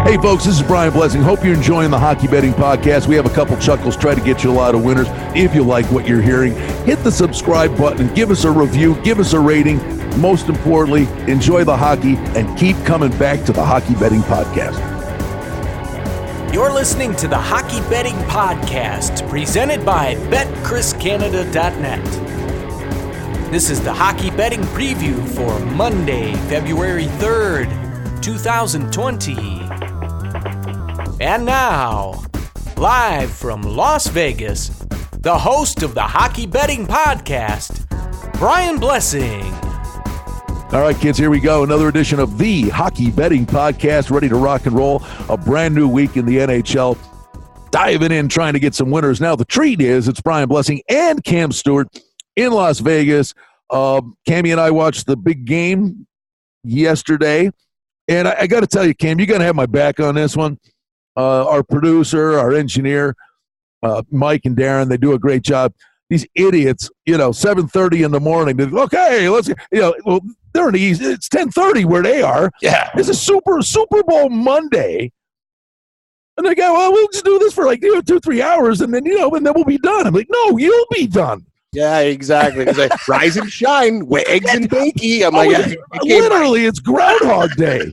Hey, folks, this is Brian Blessing. Hope you're enjoying the Hockey Betting Podcast. We have a couple chuckles, try to get you a lot of winners. If you like what you're hearing, hit the subscribe button, give us a review, give us a rating. Most importantly, enjoy the hockey and keep coming back to the Hockey Betting Podcast. You're listening to the Hockey Betting Podcast, presented by BetChrisCanada.net. This is the Hockey Betting Preview for Monday, February 3rd, 2020. And now, live from Las Vegas, the host of the Hockey Betting Podcast, Brian Blessing. All right, kids, here we go. Another edition of the Hockey Betting Podcast, ready to rock and roll. A brand new week in the NHL. Diving in, trying to get some winners. Now, the treat is it's Brian Blessing and Cam Stewart in Las Vegas. Cammy and I watched the big game yesterday. And I got to tell you, Cam, you got to have my back on this one. Our producer, our engineer, Mike and Darren, they do a great job. These idiots, 7:30 in the morning. Okay, let's, well, they're in the East. It's 10:30 where they are. Yeah. It's a Super Bowl Monday. And they go, well, we'll just do this for 2-3 hours, and then, and then we'll be done. I'm like, no, you'll be done. Yeah, exactly. It's like rise and shine, eggs and bakey. I'm like, literally, it's Groundhog Day.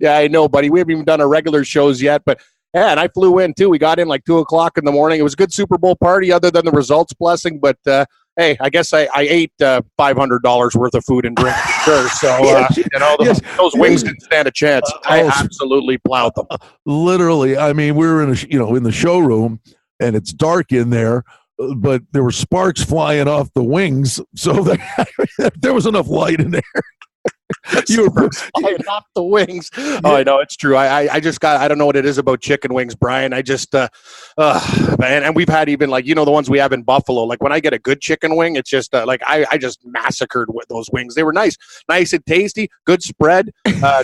Yeah, I know, buddy. We haven't even done our regular shows yet, but yeah, and I flew in too. We got in like 2:00 in the morning. It was a good Super Bowl party, other than the results blessing. But hey, I guess I ate $500 worth of food and drink for sure. So those wings didn't stand a chance. I absolutely plowed them. Literally, I mean, we were in in the showroom, and it's dark in there. But there were sparks flying off the wings, so there was enough light in there. You were flying off the wings. Oh, I know, it's true. I don't know what it is about chicken wings, Brian. I just, and we've had even the ones we have in Buffalo. Like when I get a good chicken wing, it's just I just massacred with those wings. They were nice and tasty, good spread,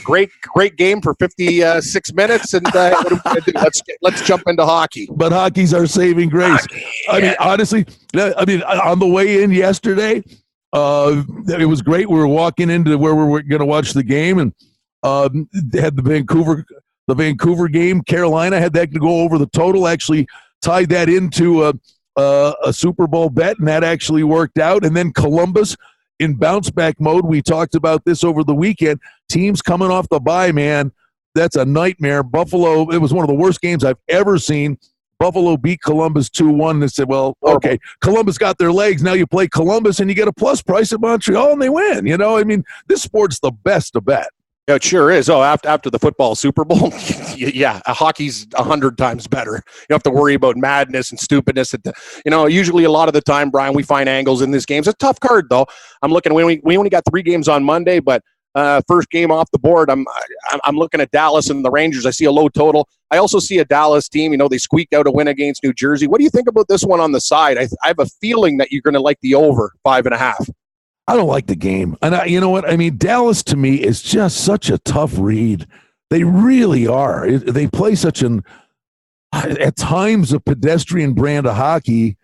great game for 56 minutes. And what are we gonna do? Let's jump into hockey. But hockey's our saving grace. Hockey, yeah. I mean, honestly, on the way in yesterday. It was great. We were walking into where we were going to watch the game, and they had the Vancouver game. Carolina had that to go over the total. Actually, tied that into a Super Bowl bet, and that actually worked out. And then Columbus in bounce back mode. We talked about this over the weekend. Teams coming off the bye, man, that's a nightmare. Buffalo. It was one of the worst games I've ever seen. Buffalo beat Columbus 2-1. They said, well, okay, Columbus got their legs. Now you play Columbus, and you get a plus price at Montreal, and they win. I mean, this sport's the best to bet. Yeah, it sure is. Oh, after the football Super Bowl, yeah, hockey's 100 times better. You don't have to worry about madness and stupidness. Usually a lot of the time, Brian, we find angles in this game. It's a tough card, though. I'm looking. We only got 3 games on Monday, but first game off the board, I'm looking at Dallas and the Rangers. I see a low total. I also see a Dallas team. They squeaked out a win against New Jersey. What do you think about this one on the side? I have a feeling that you're going to like the over 5.5. I don't like the game. And you know what? I mean, Dallas to me is just such a tough read. They really are. They play such at times, a pedestrian brand of hockey.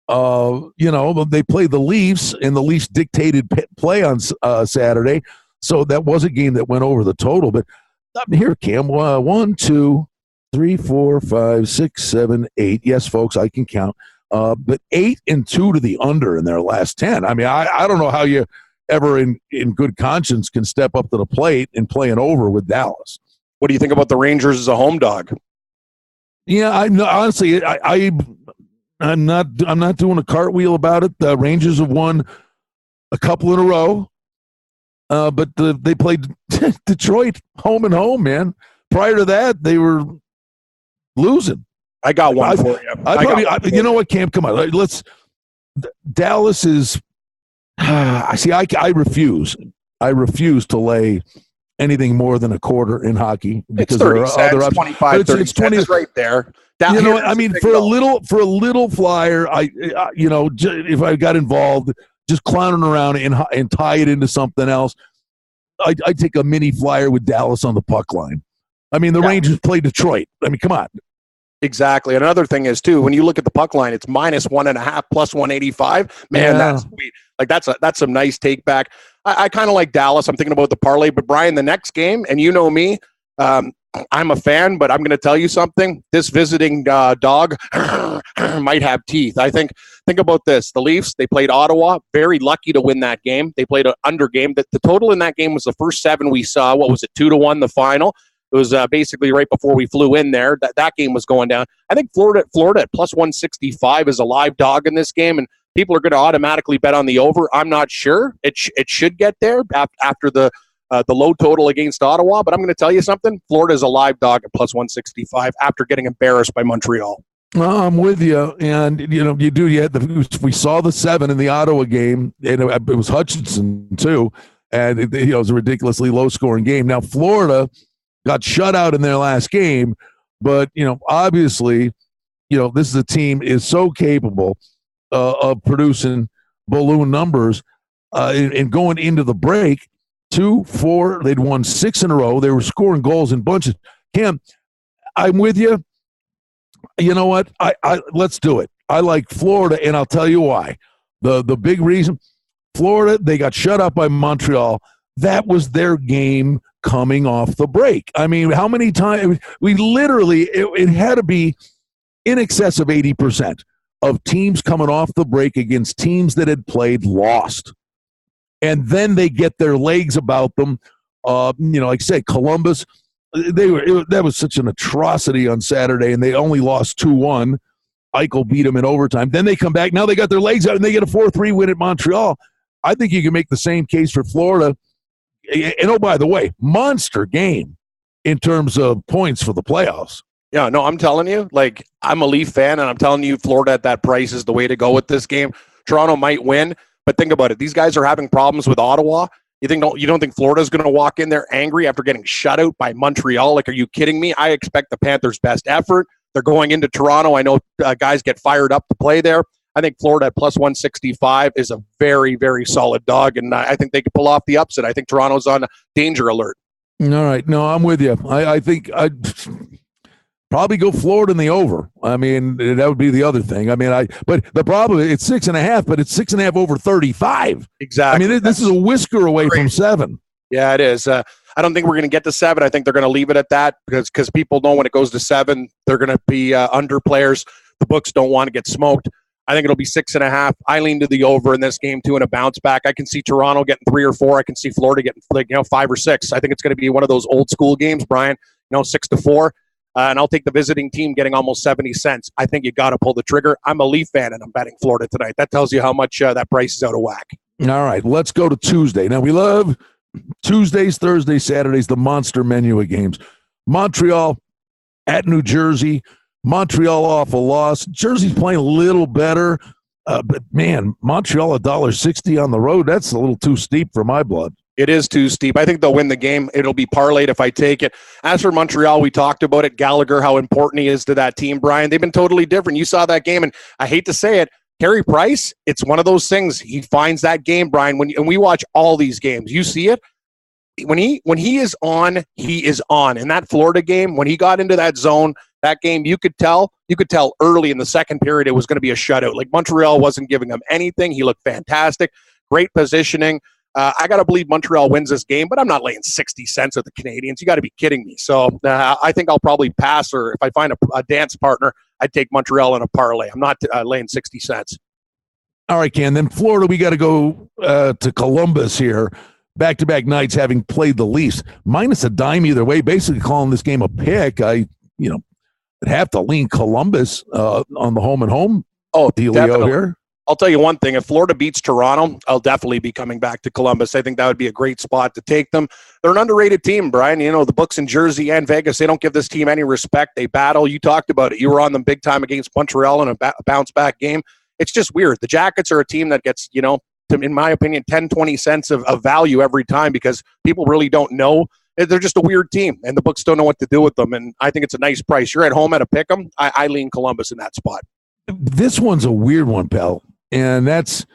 They play the Leafs, and the Leafs dictated play on Saturday. So that was a game that went over the total. But here, Cam, 1, 2, 3, 4, 5, 6, 7, 8. Yes, folks, I can count. But 8 and 2 to the under in their last 10. I mean, I don't know how you ever in good conscience can step up to the plate and play an over with Dallas. What do you think about the Rangers as a home dog? Yeah, honestly, I'm not doing a cartwheel about it. The Rangers have won a couple in a row. But they played Detroit home and home, man. Prior to that, they were losing. I got one for you. You know what, Cam? Come on. Dallas is I refuse. I refuse to lay anything more than a quarter in hockey because there are other options. 25, 30 it's 20 right there. I mean, for a little flyer, if I got involved, just clowning around and tie it into something else, I'd take a mini flyer with Dallas on the puck line. I mean, the Rangers play Detroit. I mean, come on. Exactly. Another thing is, too, when you look at the puck line, it's -1.5 plus 185. Man, that's sweet. Like, that's some nice take back. I kind of like Dallas. I'm thinking about the parlay. But, Brian, the next game, and you know me, I'm a fan, but I'm going to tell you something. This visiting dog might have teeth. Think about this. The Leafs, they played Ottawa. Very lucky to win that game. They played an under game. The total in that game was the first 7 we saw. What was it, 2-1 the final? It was basically right before we flew in there. That game was going down. I think Florida at plus 165 is a live dog in this game, and people are going to automatically bet on the over. I'm not sure. It should get there after the low total against Ottawa, but I'm going to tell you something. Florida is a live dog at plus 165 after getting embarrassed by Montreal. I'm with you, and you do. We saw the 7 in the Ottawa game, and it was Hutchinson too, and it was a ridiculously low-scoring game. Now Florida got shut out in their last game, but obviously, this is a team is so capable of producing balloon numbers, and going into the break. 2-4, they'd won 6 in a row. They were scoring goals in bunches. Cam, I'm with you. You know what? Let's do it. I like Florida, and I'll tell you why. The big reason, Florida, they got shut out by Montreal. That was their game coming off the break. I mean, how many times we literally it had to be in excess of 80% of teams coming off the break against teams that had played lost. And then they get their legs about them. Like I say, Columbus, that was such an atrocity on Saturday, and they only lost 2-1. Eichel beat them in overtime. Then they come back. Now they got their legs out, and they get a 4-3 win at Montreal. I think you can make the same case for Florida. And, oh, by the way, monster game in terms of points for the playoffs. Yeah, no, I'm telling you, I'm a Leaf fan, and I'm telling you, Florida at that price is the way to go with this game. Toronto might win. But think about it. These guys are having problems with Ottawa. You don't think Florida's going to walk in there angry after getting shut out by Montreal? Are you kidding me? I expect the Panthers' best effort. They're going into Toronto. I know guys get fired up to play there. I think Florida at plus 165 is a very, very solid dog, and I think they could pull off the upset. I think Toronto's on danger alert. All right. No, I'm with you. I think I'd probably go Florida in the over. I mean, that would be the other thing. But the problem, it's 6.5, but it's 6.5 over 35. Exactly. I mean, this is a whisker away from 7. Yeah, it is. I don't think we're going to get to 7. I think they're going to leave it at that because people know when it goes to 7, they're going to be under players. The books don't want to get smoked. I think it'll be 6.5. I lean to the over in this game too, and a bounce back. I can see Toronto getting 3 or 4. I can see Florida getting 5 or 6. I think it's going to be one of those old school games, Brian. 6-4. And I'll take the visiting team getting almost 70 cents. I think you got to pull the trigger. I'm a Leaf fan, and I'm betting Florida tonight. That tells you how much that price is out of whack. All right, let's go to Tuesday. Now, we love Tuesdays, Thursdays, Saturdays, the monster menu of games. Montreal at New Jersey. Montreal off a loss. Jersey's playing a little better. But, man, Montreal $1.60 on the road, that's a little too steep for my blood. It is too steep. I think they'll win the game. It'll be parlayed if I take it. As for Montreal, we talked about it. Gallagher, how important he is to that team, Brian. They've been totally different. You saw that game, and I hate to say it, Carey Price, it's one of those things. He finds that game, Brian. And we watch all these games. You see it. When he is on, he is on. In that Florida game, when he got into that zone, that game, you could tell early in the second period it was going to be a shutout. Montreal wasn't giving him anything. He looked fantastic. Great positioning. I got to believe Montreal wins this game, but I'm not laying 60 cents with the Canadians. You got to be kidding me. So I think I'll probably pass, or if I find a dance partner, I'd take Montreal in a parlay. I'm not laying 60 cents. All right, Ken. Then Florida, we got to go to Columbus here. Back-to-back nights having played the Leafs. Minus a dime either way, basically calling this game a pick. I'd have to lean Columbus on the home and home dealio here. I'll tell you one thing. If Florida beats Toronto, I'll definitely be coming back to Columbus. I think that would be a great spot to take them. They're an underrated team, Brian. The books in Jersey and Vegas, they don't give this team any respect. They battle. You talked about it. You were on them big time against Montreal in a bounce-back game. It's just weird. The Jackets are a team that gets, in my opinion, 10, 20 cents of value every time because people really don't know. They're just a weird team, and the books don't know what to do with them, and I think it's a nice price. You're at home at a pick 'em. I lean Columbus in that spot. This one's a weird one, pal. And that's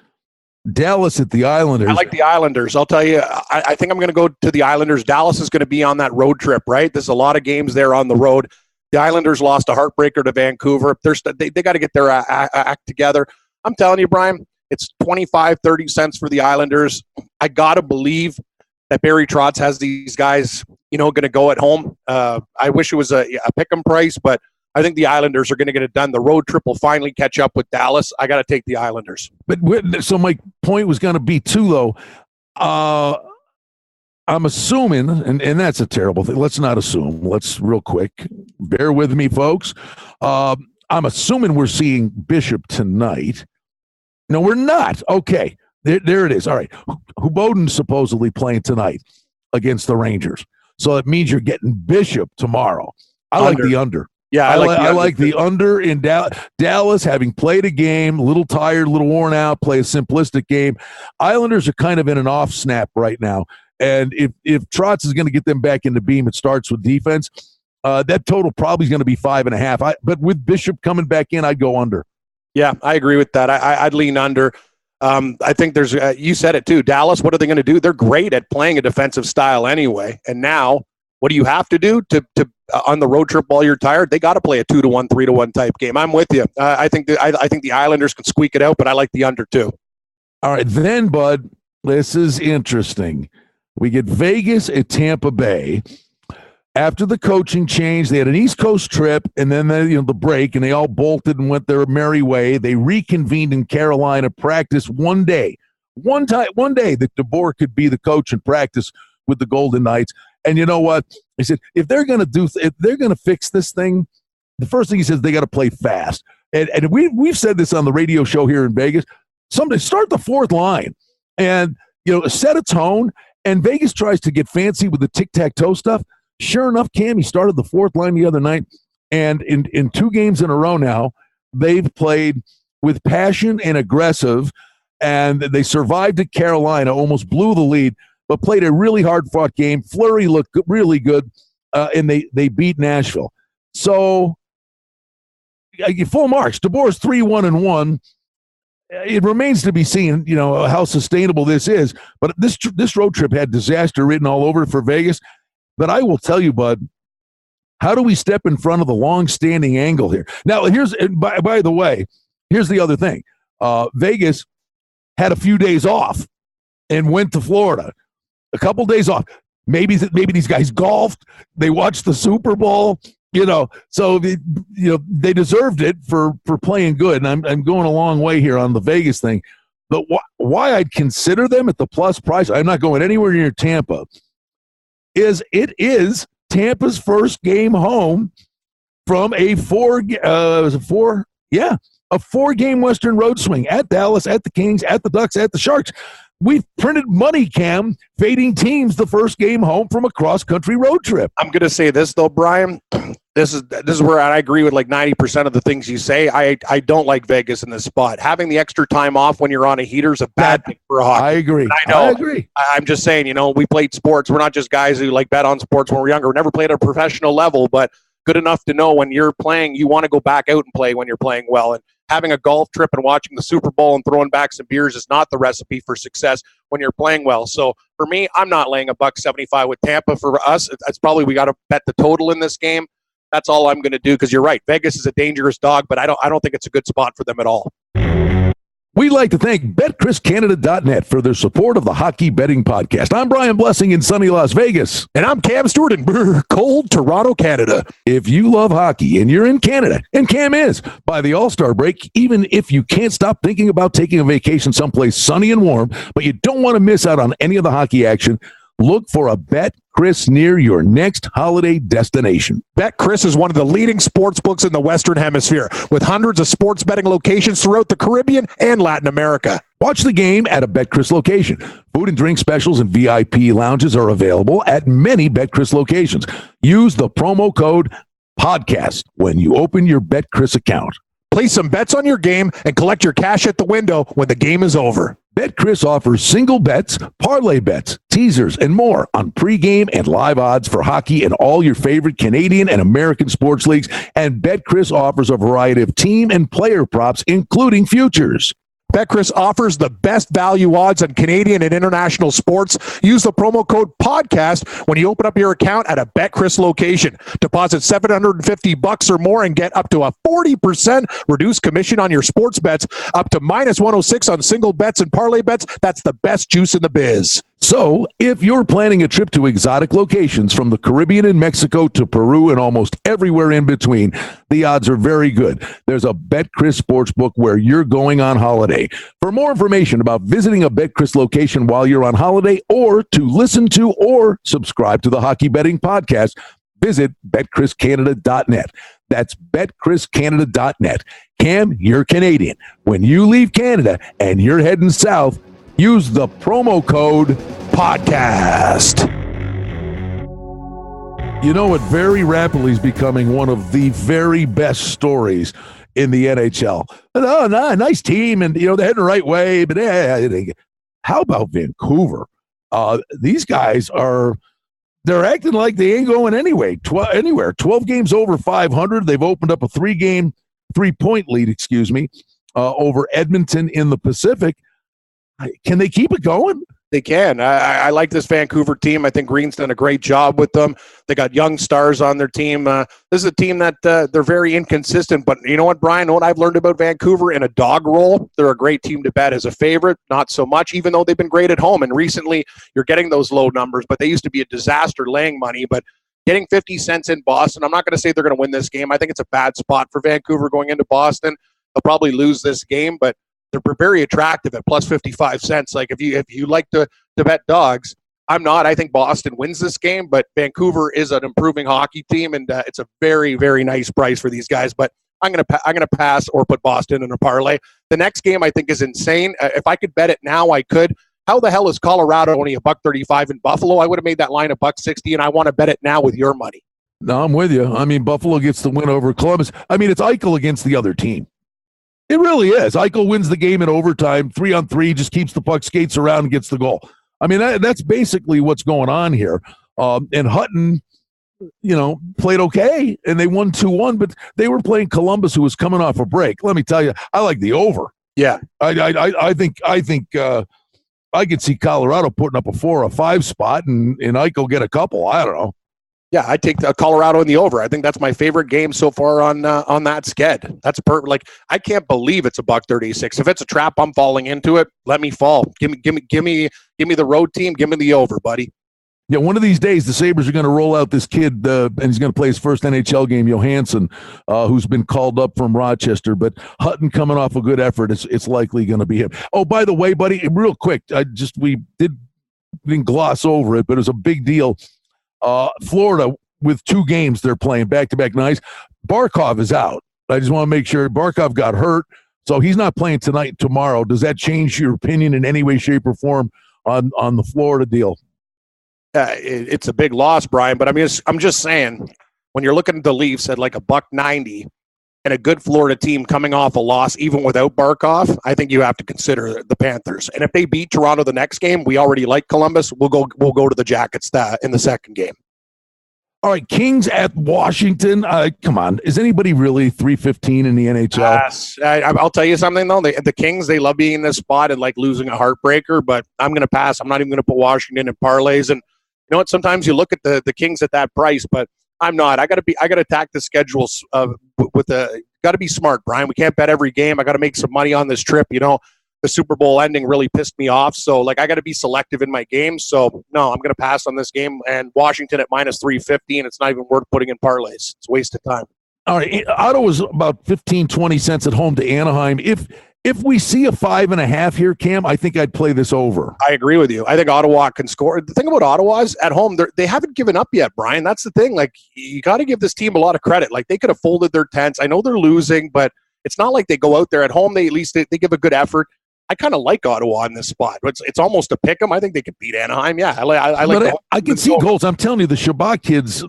Dallas at the Islanders. I like the Islanders. I'll tell you, I think I'm going to go to the Islanders. Dallas is going to be on that road trip, right? There's a lot of games there on the road. The Islanders lost a heartbreaker to Vancouver. They got to get their act together. I'm telling you, Brian, It's 25, 30 cents for the Islanders. I got to believe that Barry Trotz has these guys, going to go at home. I wish it was a pick-em price, but I think the Islanders are going to get it done. The road trip will finally catch up with Dallas. I got to take the Islanders. But so my point was going to be too, though. I'm assuming, and that's a terrible thing. Let's not assume. Let's real quick. Bear with me, folks. I'm assuming we're seeing Bishop tonight. No, we're not. Okay. There it is. All right. Huboden's supposedly playing tonight against the Rangers. So that means you're getting Bishop tomorrow. I like the under. Yeah, I like the under in Dallas, having played a game, a little tired, a little worn out, play a simplistic game. Islanders are kind of in an off snap right now. And if Trotz is going to get them back in the beam, it starts with defense. That total probably is going to be 5.5. But with Bishop coming back in, I'd go under. Yeah, I agree with that. I'd lean under. I think there's you said it too. Dallas, what are they going to do? They're great at playing a defensive style anyway. And now, what do you have to do to on the road trip while you're tired? They got to play a 2-1, 3-1 type game. I'm with you. I think the Islanders can squeak it out, but I like the under too. All right, then, Bud, this is interesting. We get Vegas at Tampa Bay. After the coaching change, they had an East Coast trip, and then the break, and they all bolted and went their merry way. They reconvened in Carolina, practice one day that DeBoer could be the coach and practice with the Golden Knights. And you know what? He said, if they're going to fix this thing, the first thing he says, they got to play fast. And we've said this on the radio show here in Vegas. Somebody start the fourth line and set a tone. And Vegas tries to get fancy with the tic-tac-toe stuff. Sure enough, Cam, he started the fourth line the other night, and in 2 games in a row now, they've played with passion and aggressive, and they survived at Carolina, almost blew the lead, but played a really hard-fought game. Fleury looked really good, and they beat Nashville. So, full marks. DeBoer's 3-1-1. It remains to be seen, how sustainable this is. But this road trip had disaster written all over it for Vegas. But I will tell you, Bud, how do we step in front of the long-standing angle here? Now, by the way, here's the other thing. Vegas had a few days off and went to Florida. A couple days off. Maybe these guys golfed. They watched the Super Bowl. So they deserved it for playing good. And I'm going a long way here on the Vegas thing. But why I'd consider them at the plus price, I'm not going anywhere near Tampa, is Tampa's first game home from a 4-game Western road swing at Dallas, at the Kings, at the Ducks, at the Sharks. We've printed money, Cam, fading teams the first game home from a cross-country road trip. I'm going to say this, though, Brian. This is where I agree with like 90% of the things you say. I don't like Vegas in this spot. Having the extra time off when you're on a heater is a bad thing for hockey. I agree. I agree. I'm just saying, we played sports. We're not just guys who bet on sports when we're younger. We never played at a professional level, but good enough to know when you're playing, you want to go back out and play when you're playing well. And having a golf trip and watching the Super Bowl and throwing back some beers is not the recipe for success when you're playing well. So for me, I'm not laying $1.75 with Tampa. For us, it's probably we got to bet the total in this game. That's all I'm going to do because you're right. Vegas is a dangerous dog, but I don't think it's a good spot for them at all. We'd like to thank BetChrisCanada.net for their support of the Hockey Betting Podcast. I'm Brian Blessing in sunny Las Vegas. And I'm Cam Stewart in cold Toronto, Canada. If you love hockey and you're in Canada, and Cam is, by the All-Star break, even if you can't stop thinking about taking a vacation someplace sunny and warm, but you don't want to miss out on any of the hockey action, look for a BetChris near your next holiday destination. BetChris is one of the leading sports books in the Western Hemisphere, with hundreds of sports betting locations throughout the Caribbean and Latin America. Watch the game at a BetChris location. Food and drink specials and VIP lounges are available at many BetChris locations. Use the promo code PODCAST when you open your BetChris account. Place some bets on your game and collect your cash at the window when the game is over. BetChris offers single bets, parlay bets, teasers, and more on pregame and live odds for hockey and all your favorite Canadian and American sports leagues. And BetChris offers a variety of team and player props, including futures. BetCris offers the best value odds on Canadian and international sports. Use the promo code PODCAST when you open up your account at a BetCris location. Deposit $750 or more and get up to a 40% reduced commission on your sports bets, up to minus 106 on single bets and parlay bets. That's the best juice in the biz. So, if you're planning a trip to exotic locations from the Caribbean and Mexico to Peru and almost everywhere in between, the odds are very good. There's a BetCris Sportsbook where you're going on holiday. For more information about visiting a BetCris location while you're on holiday, or to listen to or subscribe to the Hockey Betting Podcast, visit betcriscanada.net. That's betcriscanada.net. Cam, you're Canadian. When you leave Canada and you're heading south, use the promo code PODCAST. You know, it very rapidly is becoming one of the very best stories in the NHL. Oh, nice team, and, you know, they're heading the right way, but how about Vancouver? These guys they're acting like they ain't going anywhere. 12 games over 500. They've opened up a three-point lead, over Edmonton in the Pacific. Can they keep it going? They can. I like this Vancouver team. I think Green's done a great job with them. They got young stars on their team. This is a team that they're very inconsistent. But you know what, Brian? What I've learned about Vancouver in a dog roll, they're a great team to bet as a favorite. Not so much, even though they've been great at home. And recently, you're getting those low numbers. But they used to be a disaster laying money. But getting 50 cents in Boston, I'm not going to say they're going to win this game. I think it's a bad spot for Vancouver going into Boston. They'll probably lose this game, but they're very attractive at plus 55 cents. Like if you like to bet dogs, I'm not. I think Boston wins this game, but Vancouver is an improving hockey team, and it's a very, very nice price for these guys. But I'm gonna pass or put Boston in a parlay. The next game I think is insane. If I could bet it now, I could. How the hell is Colorado only $1.35 in Buffalo? I would have made that line $1.60, and I want to bet it now with your money. No, I'm with you. I mean, Buffalo gets the win over Columbus. I mean, it's Eichel against the other team. It really is. Eichel wins the game in overtime, 3-on-3, just keeps the puck, skates around, and gets the goal. I mean, that's basically what's going on here. And Hutton, played okay, and they won 2-1, but they were playing Columbus, who was coming off a break. Let me tell you, I like the over. Yeah, I think I could see Colorado putting up a 4 or 5 spot, and Eichel get a couple. I don't know. Yeah, I take Colorado in the over. I think that's my favorite game so far on that sked. That's perfect. Like, I can't believe it's $1.36. If it's a trap, I'm falling into it. Let me fall. Give me the road team. Give me the over, buddy. Yeah, one of these days the Sabres are going to roll out this kid, and he's going to play his first NHL game, Johansson, who's been called up from Rochester. But Hutton coming off a good effort, it's likely going to be him. Oh, by the way, buddy, real quick, we didn't gloss over it, but it was a big deal. Florida, with 2 games they're playing back-to-back nights. Barkov is out. I just want to make sure. Barkov got hurt, so he's not playing tonight and tomorrow. Does that change your opinion in any way, shape, or form on the Florida deal? It's a big loss, Brian, but I'm just saying, when you're looking at the Leafs at like $1.90 and a good Florida team coming off a loss even without Barkov, I think you have to consider the Panthers. And if they beat Toronto the next game, we already like Columbus. We'll go to the Jackets in the second game. All right, Kings at Washington. Come on, is anybody really 315 in the NHL? I'll tell you something though. The Kings, they love being in this spot and like losing a heartbreaker. But I'm going to pass. I'm not even going to put Washington in parlays. And you know what? Sometimes you look at the Kings at that price, but I'm not. I got to attack the schedules got to be smart, Brian. We can't bet every game. I got to make some money on this trip. The Super Bowl ending really pissed me off. So I got to be selective in my games. So no, I'm going to pass on this game, and Washington at minus 350, and it's not even worth putting in parlays. It's a waste of time. All right. Ottawa's about 15-20 cents at home to Anaheim. If we see a 5.5 here, Cam, I think I'd play this over. I agree with you. I think Ottawa can score. The thing about Ottawa is at home, they haven't given up yet, Brian. That's the thing. Like, you got to give this team a lot of credit. Like, they could have folded their tents. I know they're losing, but it's not like they go out there at home. They give a good effort. I kind of like Ottawa in this spot. It's almost a pick 'em. I think they could beat Anaheim. Yeah, I can see goals. I'm telling you, the Shabbat kid's.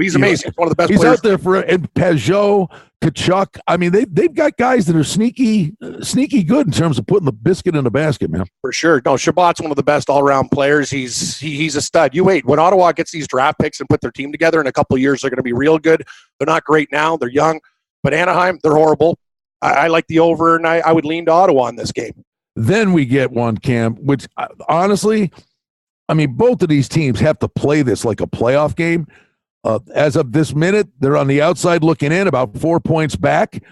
He's amazing. He's one of the best. He's players. Out there and Peugeot, Kachuk. I mean, they've got guys that are sneaky good in terms of putting the biscuit in the basket, man. For sure. No, Shabbat's one of the best all around players. He's a stud. You wait. When Ottawa gets these draft picks and put their team together in a couple of years, they're going to be real good. They're not great now. They're young, but Anaheim, they're horrible. I like the over, and I would lean to Ottawa on this game. Then we get one, Cam, which honestly, I mean, both of these teams have to play this like a playoff game. As of this minute, they're on the outside looking in, about 4 points back.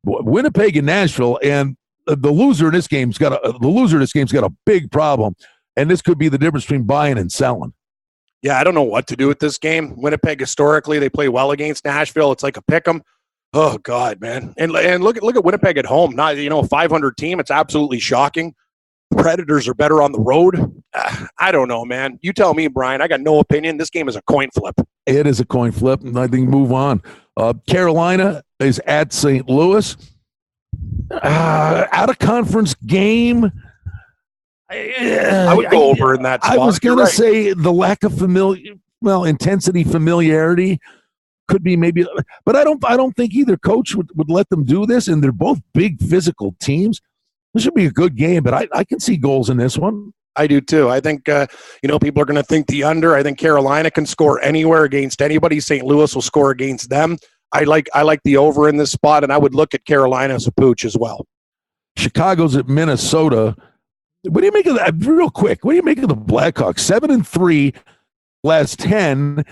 Winnipeg and Nashville, and the loser in this game's got a big problem, and this could be the difference between buying and selling. Yeah, I don't know what to do with this game. Winnipeg, historically, they play well against Nashville. It's like a pick 'em. Oh God, man! And look at Winnipeg at home. Not a 500 team. It's absolutely shocking. Predators are better on the road. I don't know, man. You tell me, Brian. I got no opinion. This game is a coin flip. It is a coin flip, and I think move on. Carolina is at St. Louis. Out of conference game. I would go over in that spot. I was going to say the lack of intensity, familiarity could be maybe, but I don't think either coach would let them do this, and they're both big physical teams. This should be a good game, but I can see goals in this one. I do too. I think people are going to think the under. I think Carolina can score anywhere against anybody. St. Louis will score against them. I like the over in this spot, and I would look at Carolina as a pooch as well. Chicago's at Minnesota. What do you make of that? Real quick, what do you make of the Blackhawks? 7-3 last 10.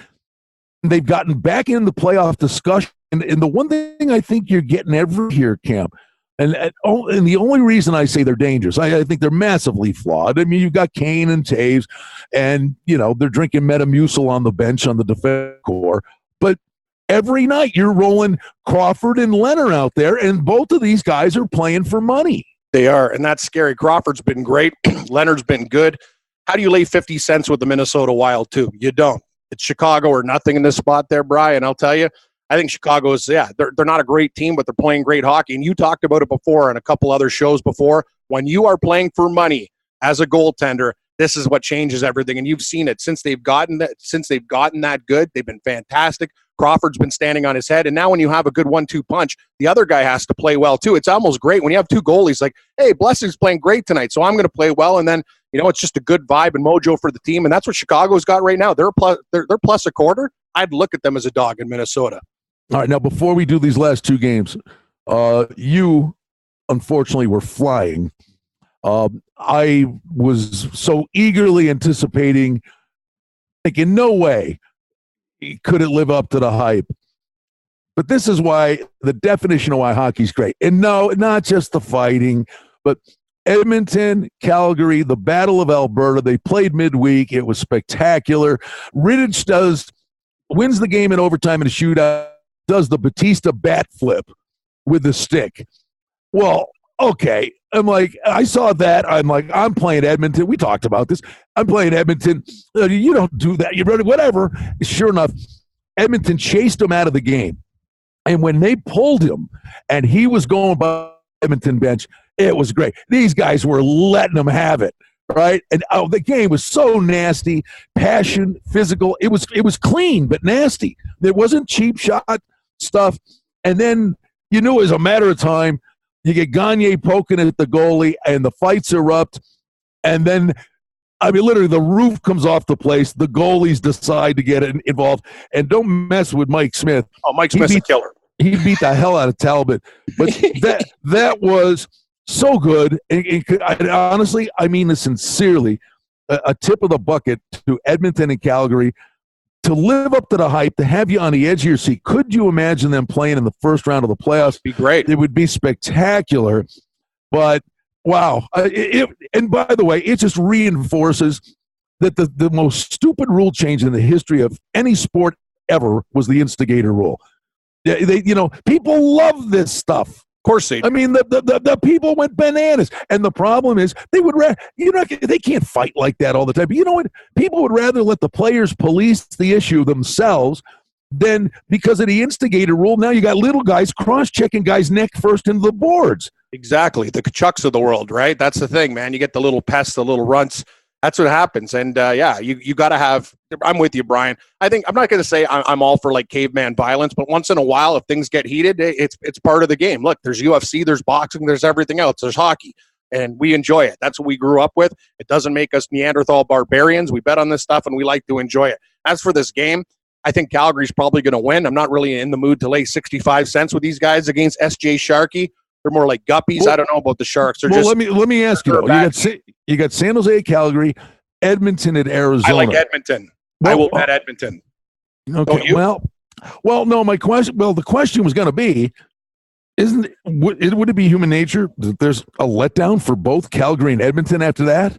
They've gotten back in the playoff discussion. And the one thing I think you're getting every year, Cam, and the only reason I say they're dangerous, I think they're massively flawed. I mean, you've got Kane and Taves, and, they're drinking Metamucil on the bench on the defense core. But every night you're rolling Crawford and Leonard out there, and both of these guys are playing for money. They are, and that's scary. Crawford's been great. Leonard's been good. How do you lay 50 cents with the Minnesota Wild, too? You don't. It's Chicago or nothing in this spot there, Brian. I'll tell you, I think Chicago is, they're not a great team, but they're playing great hockey. And you talked about it before on a couple other shows before. When you are playing for money as a goaltender, this is what changes everything. And you've seen it since they've gotten that good. They've been fantastic. Crawford's been standing on his head. And now when you have a good 1-2 punch, the other guy has to play well too. It's almost great when you have two goalies like, hey, Blessing's playing great tonight, so I'm going to play well. And then, it's just a good vibe and mojo for the team. And that's what Chicago's got right now. They're plus a quarter. I'd look at them as a dog in Minnesota. All right. Now, before we do these last two games, you unfortunately were flying. I was so eagerly anticipating, thinking, no way could it live up to the hype. But this is why the definition of why hockey's great. And no, not just the fighting, but Edmonton, Calgary, the Battle of Alberta. They played midweek. It was spectacular. Rittich wins the game in overtime in a shootout, does the Batista bat flip with the stick. Well, okay. I saw that. I'm playing Edmonton. We talked about this. I'm playing Edmonton. You don't do that. You're ready, whatever. Sure enough, Edmonton chased him out of the game. And when they pulled him and he was going by the Edmonton bench, it was great. These guys were letting him have it, right? And the game was so nasty, passion, physical. It was clean but nasty. There wasn't cheap shot stuff. And then you knew it was a matter of time. You get Gagne poking at the goalie, and the fights erupt. And then, literally the roof comes off the place. The goalies decide to get involved. And don't mess with Mike Smith. Oh, Mike Smith's a killer. He beat the hell out of Talbot. But that was so good. And honestly, I mean this sincerely, a tip of the bucket to Edmonton and Calgary to live up to the hype, to have you on the edge of your seat. Could you imagine them playing in the first round of the playoffs? It'd be great. It would be spectacular. But, wow. And by the way, it just reinforces that the most stupid rule change in the history of any sport ever was the instigator rule. People love this stuff. Of course they do. The people went bananas. And the problem is they can't fight like that all the time. But you know what? People would rather let the players police the issue themselves than because of the instigator rule. Now you got little guys cross-checking guys neck first into the boards. Exactly. The Kachucks of the world, right? That's the thing, man. You get the little pests, the little runts. That's what happens. And, you got to have – I'm with you, Brian. I think – I'm not going to say I'm all for, caveman violence, but once in a while, if things get heated, it's part of the game. Look, there's UFC, there's boxing, there's everything else. There's hockey, and we enjoy it. That's what we grew up with. It doesn't make us Neanderthal barbarians. We bet on this stuff, and we like to enjoy it. As for this game, I think Calgary's probably going to win. I'm not really in the mood to lay 65 cents with these guys against S.J. Sharkey. They're more like guppies. Well, I don't know about the Sharks. They're let me ask you though. You got San Jose, Calgary, Edmonton, and Arizona. I like Edmonton. I will bet Edmonton. Okay. Well, no. My question. Well, the question was going to be, would it be human nature that there's a letdown for both Calgary and Edmonton after that?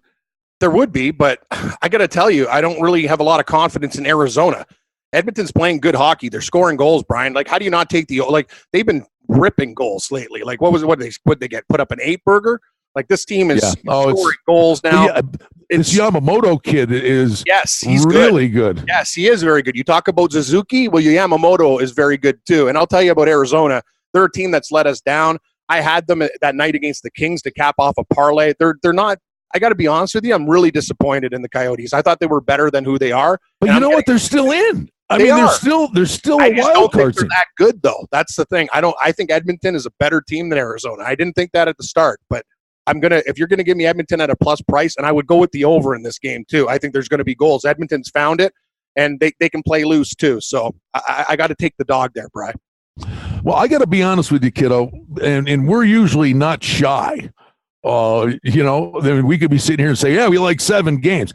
There would be, but I got to tell you, I don't really have a lot of confidence in Arizona. Edmonton's playing good hockey. They're scoring goals, Brian. Like, how do you not take they've been ripping goals lately. Like, what did they get? Put up an 8-burger? Like, this team is scoring goals now. Yeah, this Yamamoto kid is he's really good. Yes, he is very good. You talk about Suzuki, well, Yamamoto is very good too. And I'll tell you about Arizona. They're a team that's let us down. I had them that night against the Kings to cap off a parlay. They're not. I got to be honest with you. I'm really disappointed in the Coyotes. I thought they were better than who they are. But you know what? They're still in. They're still I a wild card team. They're that good though. That's the thing. I think Edmonton is a better team than Arizona. I didn't think that at the start, but if you're gonna give me Edmonton at a plus price, and I would go with the over in this game too. I think there's going to be goals. Edmonton's found it, and they can play loose too. So I got to take the dog there, Bri. Well, I got to be honest with you, kiddo, and we're usually not shy. Then we could be sitting here and say, yeah, we like 7 games.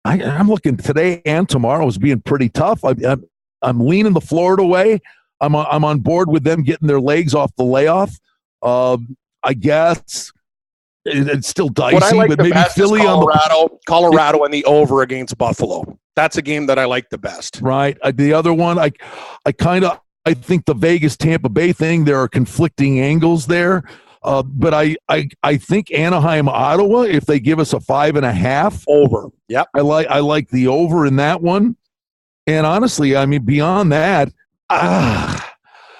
I'm looking today and tomorrow as being pretty tough. I'm leaning the Florida way. I'm on board with them getting their legs off the layoff. I guess it's still dicey, what I like but the maybe best Philly is on Colorado and the over against Buffalo. That's a game that I like the best. Right. The other one, I think the Vegas Tampa Bay thing, there are conflicting angles there. But I think Anaheim, Ottawa, if they give us a 5.5 over. Yep. I like the over in that one. And honestly, I mean, beyond that,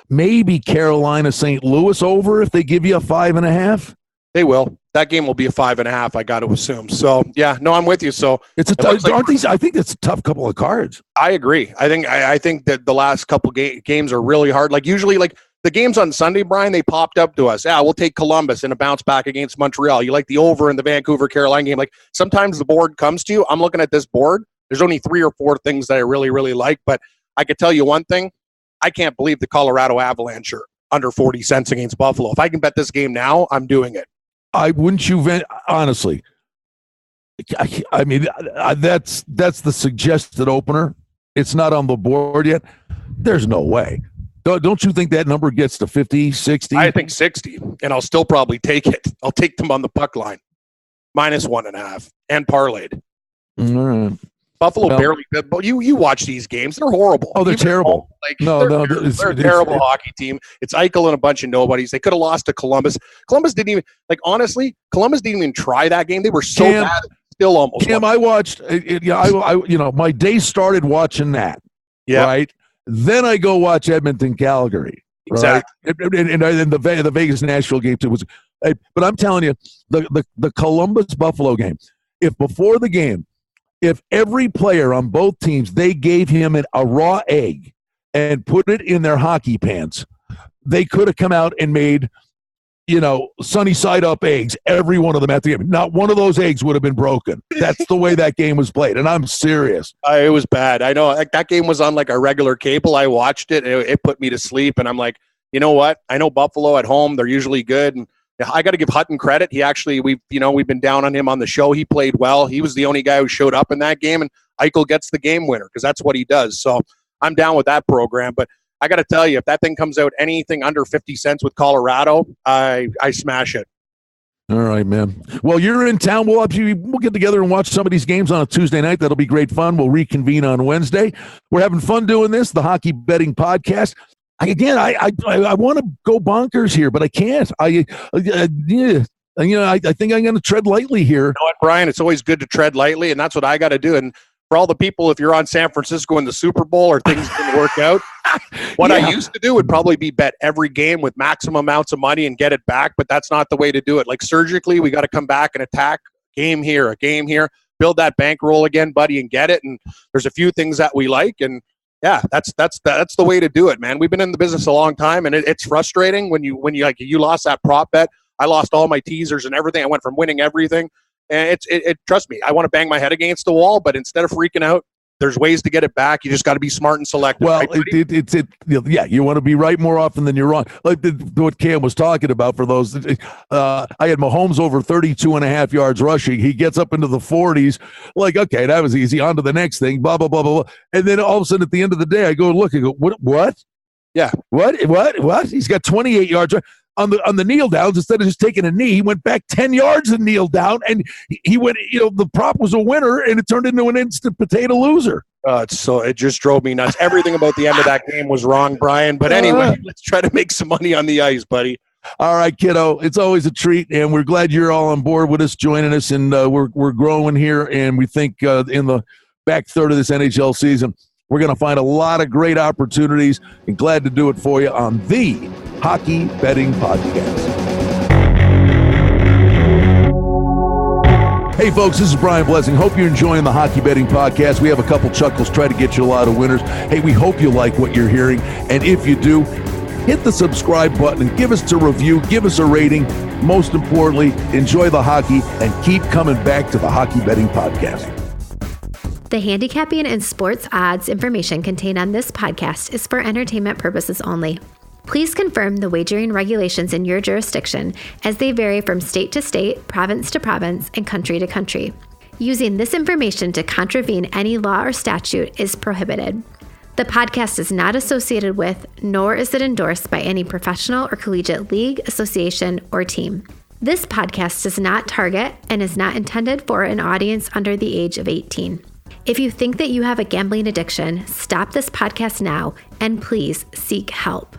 maybe Carolina, St. Louis over if they give you a 5.5. They will. That game will be a 5.5. I got to assume. So yeah, no, I'm with you. So it's I think it's a tough couple of cards. I agree. I think that the last couple games are really hard. Like usually, like the games on Sunday, Brian, they popped up to us. Yeah, we'll take Columbus in a bounce back against Montreal. You like the over in the Vancouver Carolina game. Like sometimes the board comes to you. I'm looking at this board. There's only 3 or 4 things that I really, really like. But I could tell you one thing. I can't believe the Colorado Avalanche are under 40 cents against Buffalo. If I can bet this game now, I'm doing it. Honestly. I mean, that's the suggested opener. It's not on the board yet. There's no way. Don't you think that number gets to 50, 60? I think 60, and I'll still probably take it. I'll take them on the puck line. -1.5 and parlayed. All right. Buffalo barely. You watch these games; they're horrible. Oh, they're terrible. They're a terrible hockey team. It's Eichel and a bunch of nobodies. They could have lost to Columbus. Columbus didn't even Columbus didn't even try that game. They were so bad. Still almost. Cam, I watched. My day started watching that. Yeah. Right. Then I go watch Edmonton, Calgary. Exactly. Right? And the Vegas Nashville game too was. But I'm telling you, the Columbus Buffalo game. If before the game, if every player on both teams, they gave him a raw egg and put it in their hockey pants, they could have come out and made, sunny side up eggs, every one of them at the game. Not one of those eggs would have been broken. That's the way that game was played, and I'm serious. It was bad. I know that game was on like a regular cable. I watched it. It put me to sleep, and I'm like, you know what? I know Buffalo at home, they're usually good, and I got to give Hutton credit. He actually, we've been down on him on the show. He played well. He was the only guy who showed up in that game, and Eichel gets the game winner because that's what he does. So I'm down with that program. But I got to tell you, if that thing comes out anything under 50 cents with Colorado, I smash it. All right, man. Well, you're in town. We'll get together and watch some of these games on a Tuesday night. That'll be great fun. We'll reconvene on Wednesday. We're having fun doing this, the Hockey Betting Podcast. I want to go bonkers here, but I can't. I think I'm going to tread lightly here. You know what, Brian? It's always good to tread lightly, and that's what I got to do. And for all the people, if you're on San Francisco in the Super Bowl or things didn't work out, what I used to do would probably be bet every game with maximum amounts of money and get it back, but that's not the way to do it. Like surgically, we got to come back and attack a game here, build that bankroll again, buddy, and get it. And there's a few things that we like, and yeah, that's the way to do it, man. We've been in the business a long time, and it's frustrating when you lost that prop bet. I lost all my teasers and everything. I went from winning everything, and it trust me, I want to bang my head against the wall, but instead of freaking out, There's ways to get it back. You just got to be smart and selective. Well, right, you want to be right more often than you're wrong. Like what Cam was talking about for those. I had Mahomes over 32.5 yards rushing. He gets up into the 40s. Like, okay, that was easy. On to the next thing, blah, blah, blah, blah, blah. And then all of a sudden at the end of the day, I go, look, I go, what? Yeah. What? He's got 28 yards. On the kneel downs, instead of just taking a knee, he went back 10 yards and kneeled down, and he went, the prop was a winner, and it turned into an instant potato loser. It just drove me nuts. Everything about the end of that game was wrong, Brian. But anyway, let's try to make some money on the ice, buddy. All right, kiddo. It's always a treat, and we're glad you're all on board with us, joining us, and we're growing here, and we think in the back third of this NHL season, we're going to find a lot of great opportunities, and glad to do it for you on the Hockey Betting Podcast. Hey folks, this is Brian Blessing. Hope you're enjoying the Hockey Betting Podcast. We have a couple chuckles, try to get you a lot of winners. Hey, we hope you like what you're hearing, and if you do, hit the subscribe button and give us a review, give us a rating. Most importantly, enjoy the hockey and keep coming back to the Hockey Betting Podcast. The handicapping and sports odds information contained on this podcast is for entertainment purposes only. Please confirm the wagering regulations in your jurisdiction, as they vary from state to state, province to province, and country to country. Using this information to contravene any law or statute is prohibited. The podcast is not associated with, nor is it endorsed by any professional or collegiate league, association, or team. This podcast does not target and is not intended for an audience under the age of 18. If you think that you have a gambling addiction, stop this podcast now and please seek help.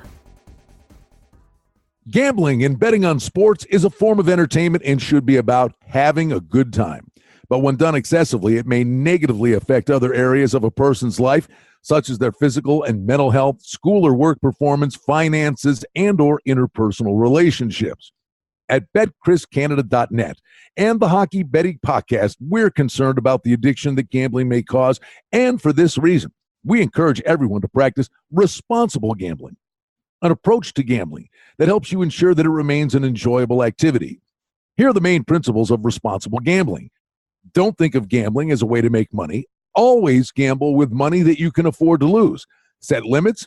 Gambling and betting on sports is a form of entertainment and should be about having a good time. But when done excessively, it may negatively affect other areas of a person's life, such as their physical and mental health, school or work performance, finances, and or interpersonal relationships. At betchriscanada.net and the Hockey Betting Podcast, we're concerned about the addiction that gambling may cause, and for this reason, we encourage everyone to practice responsible gambling, an approach to gambling that helps you ensure that it remains an enjoyable activity. Here are the main principles of responsible gambling. Don't think of gambling as a way to make money. Always gamble with money that you can afford to lose. Set limits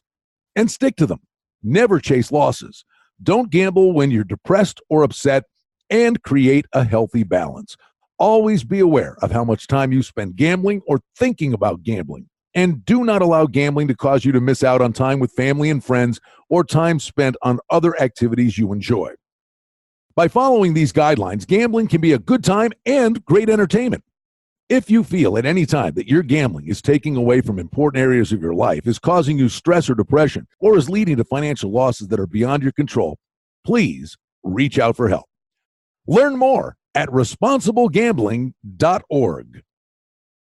and stick to them. Never chase losses. Don't gamble when you're depressed or upset, and create a healthy balance. Always be aware of how much time you spend gambling or thinking about gambling. And do not allow gambling to cause you to miss out on time with family and friends or time spent on other activities you enjoy. By following these guidelines, gambling can be a good time and great entertainment. If you feel at any time that your gambling is taking away from important areas of your life, is causing you stress or depression, or is leading to financial losses that are beyond your control, please reach out for help. Learn more at responsiblegambling.org.